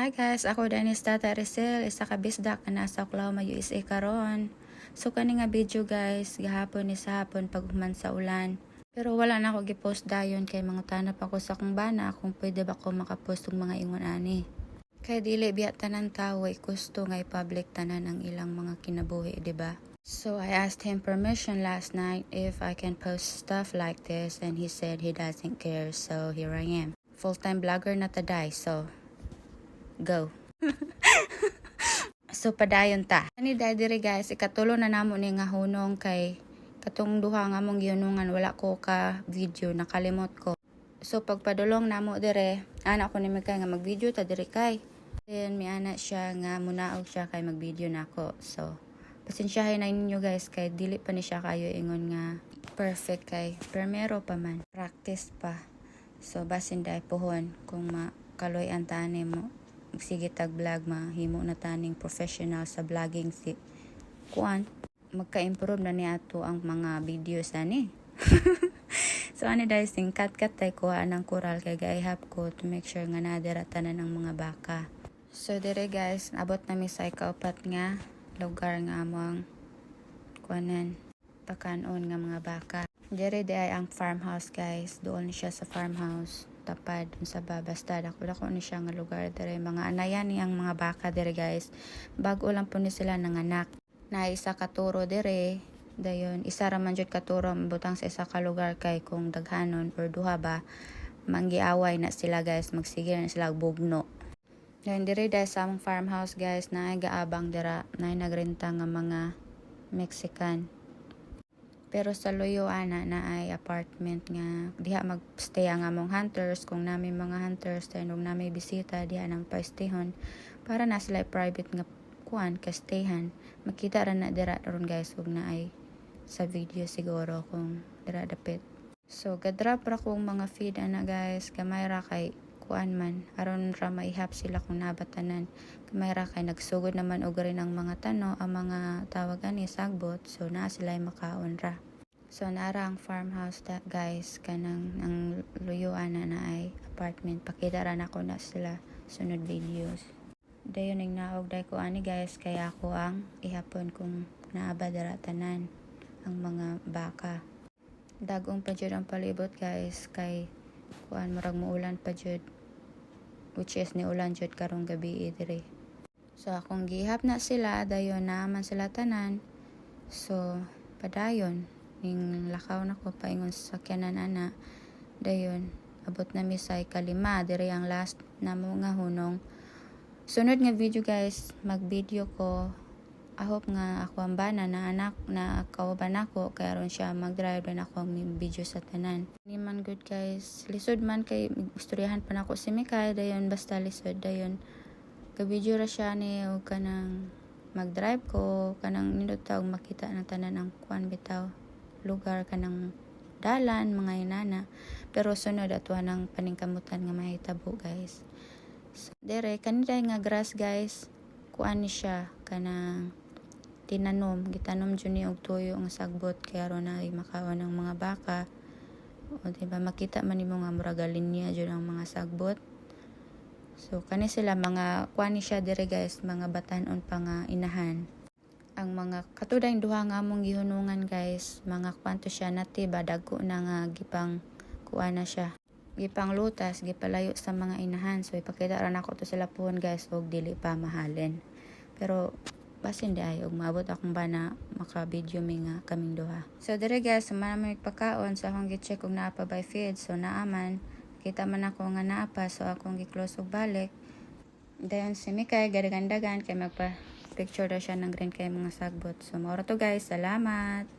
Hi guys, ako Dennis Tata Rizal, isa ka bisdak na nasa Oklahoma, USA karon. So kani nga video guys, gahapon ni sa hapon pag human sa ulan. Pero wala na ako gi-post dayon kay mga tanap ako sa kung bana kung pwede ba ko makapost og mga ingon ani. Kay dili biya tanan tawo gusto nga i-public tanan ang ilang mga kinabuhi, di ba? So I asked him permission last night if I can post stuff like this and he said he doesn't care. So here I am. Full-time vlogger na taday. So go. So padayon ta. Ani diri guys, ikatulo na namo ni nga hunong kay katong duha nga mong gihunungan wala ko ka video, nakalimot ko. So pagpadulong namo dire, ana ko ni kay nga mag-video ta dire kay. Then mi ana siya nga munaog siya kay mag-video nako. So pasensyahay na ninyo guys kay dili pa ni siya kayo ingon nga perfect kay primero pa man, practice pa. So basin dai pohon kung makaloy ang tani mo sige tag vlog mahimo na taning professional sa vlogging si kuan magka-improve na ni ato ang mga videos ani. So ani dahil singkat tay kuha ng coral kay gaihap ko to make sure nga nadira tanan ang mga baka. So dire guys, abot na mi sa ikaupat nga lugar nga among kuanan pakanon nga mga baka. Dire di ay ang farmhouse guys, doon siya sa farmhouse tapad sa basta dako ni siya nga lugar dire mga anayan ni ang mga baka dire guys, bago lang po ni sila nanganak na isa ka turo dire dayon isa ra man jud ka turo butang sa isa ka lugar kay kung daghanon or duha ba manggiaway na sila guys, magsige na sila bugno. Dayon dire dahil sa among farmhouse guys na ay gaabang dira na nagrenta nga mga Mexican. Pero sa Loyo ana na ay apartment nga diha magstay ang among hunters kung nami mga hunters tayo nung nami bisita diha nang paistehon para na sila private nga kuan ka stayhan. Makita ra na dira ron guys ug na ay sa video siguro kung dira dapit. So gadrap ra kong mga feed ana guys, gamay ra kay kuan man aron ra maihap sila kung nabatanan. Gamay ra kay nagsugod naman og rin ang mga tano ang mga tawag ani sagbot, so na sila makaon ra. So nara ang farmhouse ta guys kanang ang luyuan na ay apartment, pakita ra nako na sila sunod videos. Dayon ning naog day ko ani guys kay ako ang ihapon kung naaba dara tanan ang mga baka. Dagong pa jud ang palibot guys kay kuan murag muulan pa jud, which is ni ulan jud karong gabi dire. So akong gihap na sila dayon naman sila tanan. So padayon ning lakaw na ko paingon sa sakyanan ana dayon abot na mi sa ikalima dire ang last na mo nga hunong. Sunod nga video guys, mag-video ko. I hope nga ako ang bana na anak na kauban ako kay aron siya mag-drive na ako ang video sa tanan. Ni man good guys, lisod man kay istoryahan pa nako si Mikay dayon basta lisod dayon ka video ra siya ni og kanang mag-drive ko kanang nindot tawag makita ng tanan ang kuan bitaw lugar kanang dalan mga inana, pero sunod atuan ng paningkamutan nga mahitabo guys. So dire kanila nga grass guys, kuan ni siya kanang tinanom, gitanom jud ni og tuyo nga sagbot kay aron na makaon ng mga baka. O diba makita man nimo nga murag linya jud ang mga sagbot. So kani sila mga kuan ni siya dire guys, mga batan-on pa nga inahan. Ang mga katuday duha nga among gihunungan guys, mga kwanto siya natiba dagko na nga gipang kuan na siya, gipang lutas gipalayo sa mga inahan. So ipakita ra nako to sila puhon guys og dili pa mahalin, pero basin di ay og maabot akong bana maka video mi nga kaming duha. So dire guys man may pagkaon sa akong gi-check og naa pa by feed, so naaman kita man ako nga naa pa, so akong gi-close og balik. Dayon si Mikay gadagandagan kay magpa picture daw siya ng green kay mga sagbot. So mao ra to guys, salamat.